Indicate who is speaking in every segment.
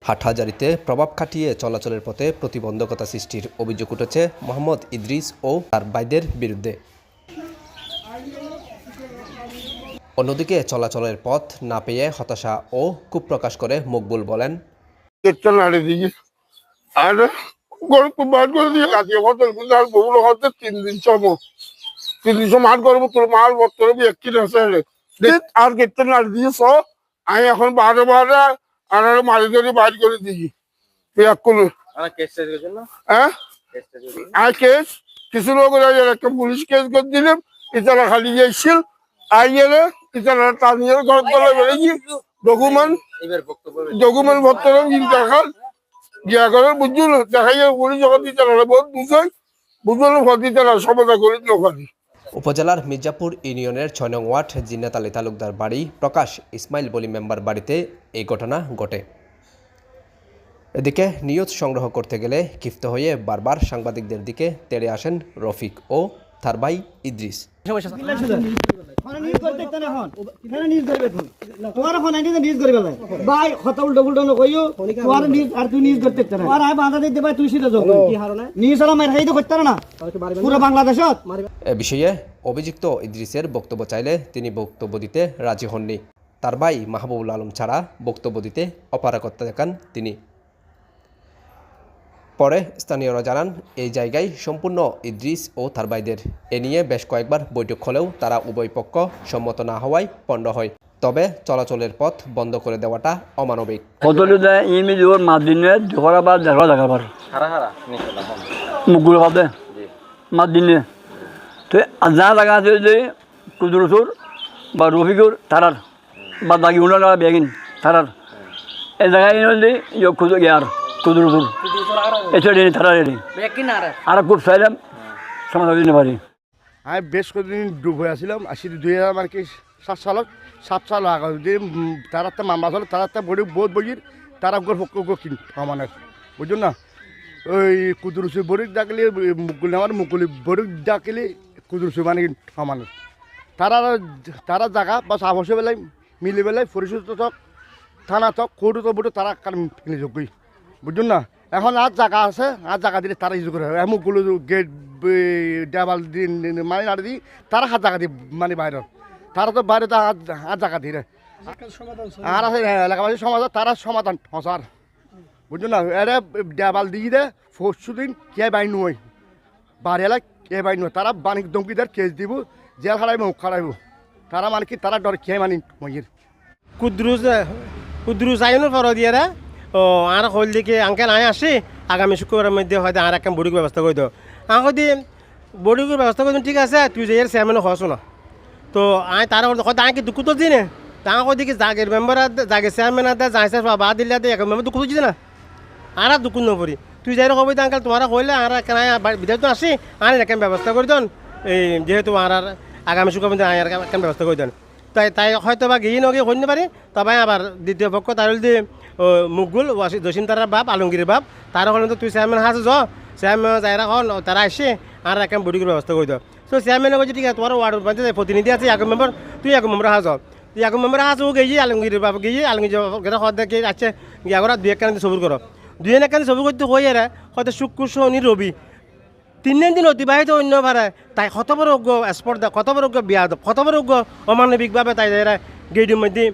Speaker 1: হাটহাজারীতে প্রভাব খাটিয়ে চলাচলের পথে প্রতিবন্ধকতা সৃষ্টির অভিযোগ উঠেছে মোহাম্মদ ইদ্রিস ও তার ভাইদের বিরুদ্ধে। অন্যদিকে চলাচলের পথ না পেয়ে হতাশা ও ক্ষোভ প্রকাশ করে মকবুল বলেন,
Speaker 2: আমি এখন বারে মারি ধরে বাইর করে দিই কিছু লোক একটা পুলিশ কেস করে দিলাম। ইতারা খালি যাইছিল আই গেলে ইতারা টানিয়ে ঘর তলায় বেড়েছি ডকুমেন্ট ভর্তর দেখাল গিয়া করে বুঝল দেখা যায় পুলিশ যখন ইতারা বহুত বুঝল ইতারা সমাধা করে লোকালি।
Speaker 1: উপজেলার মির্জাপুর ইউনিয়নের ৬ নং ওয়ার্ড জিন্নাত আলী তালুকদার বাড়ি প্রকাশ ইসমাইল বলি মেম্বার বাড়িতে এই ঘটনা ঘটে। এদিকে নিউজ সংগ্রহ করতে গেলে ক্ষিপ্ত হয়ে বারবার সাংবাদিকদের দিকে তেড়ে আসেন রফিক ও তার ভাই ইদ্রিস। এ বিষয়ে অভিযুক্ত ইদ্রিসের বক্তব্য চাইলে তিনি বক্তব্য দিতে রাজি হননি। তার ভাই মাহবুবুল আলম ছাড়া বক্তব্য দিতে অপারগতা দেখান তিনি। পরে স্থানীয়রা জানান, এই জায়গায় সম্পূর্ণ ইদ্রিস ও তার ভাইদের। এ নিয়ে বেশ কয়েকবার বৈঠক হলেও তারা উভয় পক্ষ সম্মত না হওয়ায় পণ্ড হয়। তবে চলাচলের পথ বন্ধ করে দেওয়াটা অমানবিক।
Speaker 3: যা জায়গা আছে যে কুদরসুর বা রফিকুর তারার বা দাগি উনারা বেগিন তারার এই জায়গায় গিয়ার কুদরসুর এছাড়া তারা আর খুব চাইলাম সমাধান দিতে পারি।
Speaker 2: আমি বেশ কদিন ডুব হয়ে আসছিলাম 2007 সালত 7 সাল আগে তারা একটা মামলা ছিল, তারা একটা বড়ি বহুত বগির তারা পক্ষ কিন আমানের বুঝুন না। ওই কুদরসুর বড়িক ডাকলে মুকুল আমার মুকুলি বড়িক ডাকলে কুদরসুর মানে আমানের তারা জায়গা বা সাহসে বেলায় মিলি বেলায় পরিষদ তক থানা তক কোর্ট বোর্ড তারা ফেলে যোগ্যই বুঝুন না। এখন আর জায়গা আছে, আর জায়গা দিলে তারা ইউজ করে মুখগুলো গেট দেওয়াল দিন মানে না দিই তারা হাত জায়গা দিই মানে বাইরের তারা তো বাইরে আর জায়গা দিয়ে আর আছে এলাকাবাসী সমাজ তারা সমাধান হসার বুঝুন না। এরা দেওয়াল দিয়ে দেয় পরশু দিন কে বাইন নয় বাড়ি এলাক কে বাইন নয় তারা বাণিক দমকিদার কেস দিব জেল খারাইব মুখ খারাইব তারা মানে কি তারা ডর খেয়ে মানি মহির
Speaker 4: কুদ্রুস আইনের পর দিয়ে ও আর হল দিকে আঙ্কেল আয় আসি আগামী শুক্রবারের মধ্যে হয়তো আর একটা বড়ির ব্যবস্থা করে দাও। আঁকি বড়ির ব্যবস্থা করে ঠিক আছে, তুই যে এর চেয়ারম্যানও হস না তো আয় তার হয়তো আঁকে দুঃখ তো দিনে তা ওদিকে জাগের মেম্বার জাগের চেয়ারম্যান আদে যাইছে বা দিলে এক মেম্বার দুঃখ দিচ্ছে না আর দুঃখ নপরি তুই যাই হবি আঙ্কেল তোমার হইলে আর বিদায় তো আসি আর একটা ব্যবস্থা করে দেন। এই যেহেতু আর আগামী শুক্রবার আর একটা ব্যবস্থা করে দেন তাই হয়তো বা গিয়ে নগিয়ে হইতে পারি। তবে আবার দ্বিতীয় পক্ষ তার হল দিয়ে মুকবুল জসিম তারার বাপ আলমগীরের বাপ তারা হলেন তো তুই চেয়ারম্যান হাসে চেয়ারম্যান যাইরা হন তারা আসে আর একটা বডির ব্যবস্থা করে দাও। তো চেয়ারম্যানে বলছে ঠিক আছে তোমার ওয়ার্ড পঞ্চায়েত প্রতিনিধি আছে এক মেম্বার তুই এক মেম্বার হাস তুই এক মেম্বার হাস ও গিয়ে আলমগীরের বাপ গিয়ে আলমগীর হতে আছে গিয়ে ওরা দুই এক কান্দি সবুর করো দুই এক কান্দি সবুর করতে হয়ে হয়তো শুক্র শনি রবি 3 দিন অতিবাহিত অন্য ভাড়া তাই হতবরোগ্য স্পর্ধা হতবরোগ্য বিয়াদ হতবরোগ্য অমানবিকভাবে তাই এরা গেটের মধ্যে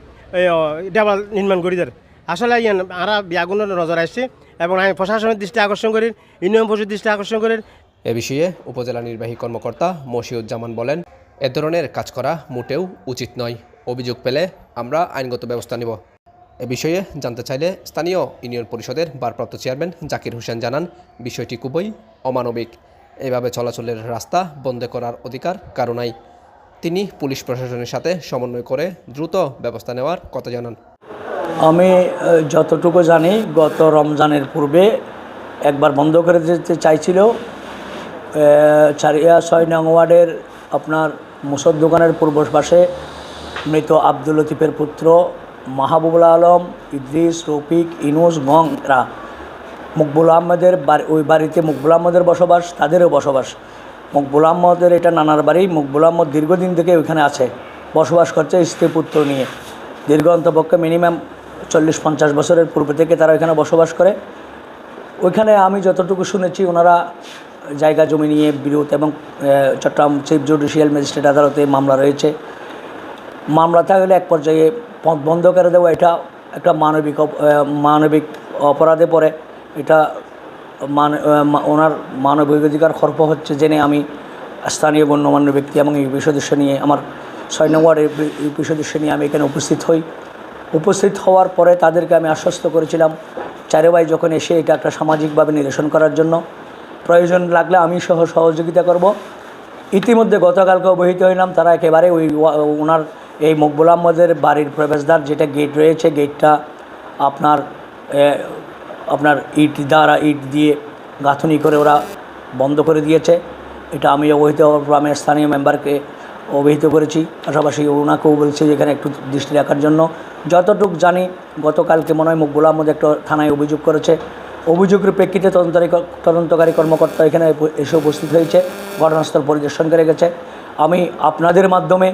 Speaker 4: দেওয়াল নির্মাণ করি দেয়। আসলে আরা বিয়াগুনের নজর আসছে এবং আমি প্রশাসনের দৃষ্টি আকর্ষণ করি ইউনিয়ন পরিষদের দৃষ্টি আকর্ষণ করি।
Speaker 1: এ বিষয়ে উপজেলা নির্বাহী কর্মকর্তা মশিউজ্জামান বলেন, এ ধরনের কাজ করা মোটেও উচিত নয়। অভিযোগ পেলে আমরা আইনগত ব্যবস্থা নিব। এ বিষয়ে জানতে চাইলে স্থানীয় ইউনিয়ন পরিষদের ভারপ্রাপ্ত চেয়ারম্যান জাকির হোসেন জানান, বিষয়টি খুবই অমানবিক। এভাবে চলাচলের রাস্তা বন্ধ করার অধিকার কারো নাই। তিনি পুলিশ প্রশাসনের সাথে সমন্বয় করে দ্রুত ব্যবস্থা নেওয়ার কথা জানান।
Speaker 3: আমি যতটুকু জানি গত রমজানের পূর্বে একবার বন্ধ করে দিতে চাইছিল 6 নং ওয়ার্ডের আপনার মুসর দোকানের পূর্ব পাশে মৃত আব্দুল লতিফের পুত্র মাহবুবুল আলম, ইদ্রিস, রফিক, ইনুস, মংরা মকবুল আহমেদের ওই বাড়িতে মকবুল আহমদের বসবাস, তাদেরও বসবাস। মকবুল আহমদের এটা নানার বাড়ি। মকবুল আহমদ দীর্ঘদিন থেকে ওইখানে আছে, বসবাস করছে স্ত্রী পুত্র নিয়ে। দীর্ঘ অন্তপক্ষে মিনিমাম 40-50 বছরের পূর্বে থেকে তারা এখানে বসবাস করে। ওইখানে আমি যতটুকু শুনেছি ওনারা জায়গা জমি নিয়ে বিরোধ এবং চট্টগ্রাম চিফ জুডিশিয়াল ম্যাজিস্ট্রেট আদালতে মামলা রয়েছে। মামলা থাকলে এক পর্যায়ে পথ বন্ধ করে দেওয়া এটা একটা মানবিক অপরাধে পড়ে। এটা ওনার মানবাধিকার খর্ব হচ্ছে জেনে আমি স্থানীয় গণ্যমান্য ব্যক্তি এবং ইউপি সদস্য নিয়ে আমার 6 নং ওয়ার্ডের ইউপি সদস্য নিয়ে আমি এখানে উপস্থিত হওয়ার পরে তাদেরকে আমি আশ্বস্ত করেছিলাম 4 ভাই যখন এসে এটা একটা সামাজিকভাবে নিরসন করার জন্য প্রয়োজন লাগলে আমি সহ সহযোগিতা করব। ইতিমধ্যে গতকালকে অবহিত হইলাম তারা একেবারে ওনার এই মকবুল আহমদের বাড়ির প্রবেশদ্বার যেটা গেট রয়েছে, গেটটা আপনার ইট দিয়ে গাঁথনি করে ওরা বন্ধ করে দিয়েছে। এটা আমি অবহিত হওয়ার পর আমি স্থানীয় মেম্বারকে অবহিত করেছি, পাশাপাশি ওনাকেও বলছি যেখানে একটু দৃষ্টি রাখার জন্য। যতটুকু জানি গতকালকে মনে হয় মকবুল আহমদ একটা থানায় অভিযোগ করেছে। অভিযোগের প্রেক্ষিতে তদন্তকারী কর্মকর্তা এখানে এসে উপস্থিত হয়েছে, ঘটনাস্থল পরিদর্শন করে গেছে। আমি আপনাদের মাধ্যমে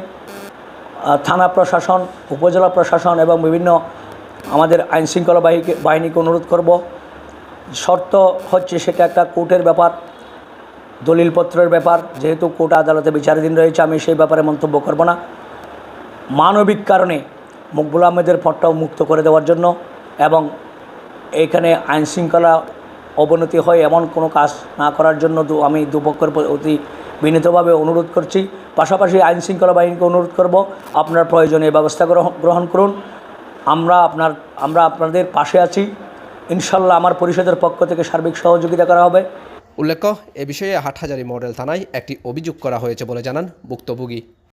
Speaker 3: থানা প্রশাসন, উপজেলা প্রশাসন এবং বিভিন্ন আমাদের আইনশৃঙ্খলা বাহিনীকে অনুরোধ করব, শর্ত হচ্ছে সেটা একটা কোর্টের ব্যাপার, দলিলপত্রের ব্যাপার, যেহেতু কোর্ট আদালতে বিচারাধীন রয়েছে আমি সেই ব্যাপারে মন্তব্য করব না। মানবিক কারণে মকবুল আহমেদের পদটাও মুক্ত করে দেওয়ার জন্য এবং এখানে আইনশৃঙ্খলা অবনতি হয় এমন কোনো কাজ না করার জন্য আমি দুপক্ষের অতি বিনীতভাবে অনুরোধ করছি। পাশাপাশি আইনশৃঙ্খলা বাহিনীকে অনুরোধ করব আপনার প্রয়োজনীয় ব্যবস্থা গ্রহণ করুন। আমরা আপনাদের পাশে আছি ইনশাল্লাহ। আমার পরিষদের পক্ষ থেকে সার্বিক সহযোগিতা করা হবে।
Speaker 1: উল্লেখ্য, এ বিষয়ে হাটহাজারী মডেল থানায় একটি অভিযোগ করা হয়েছে বলে জানান ভুক্তভোগী।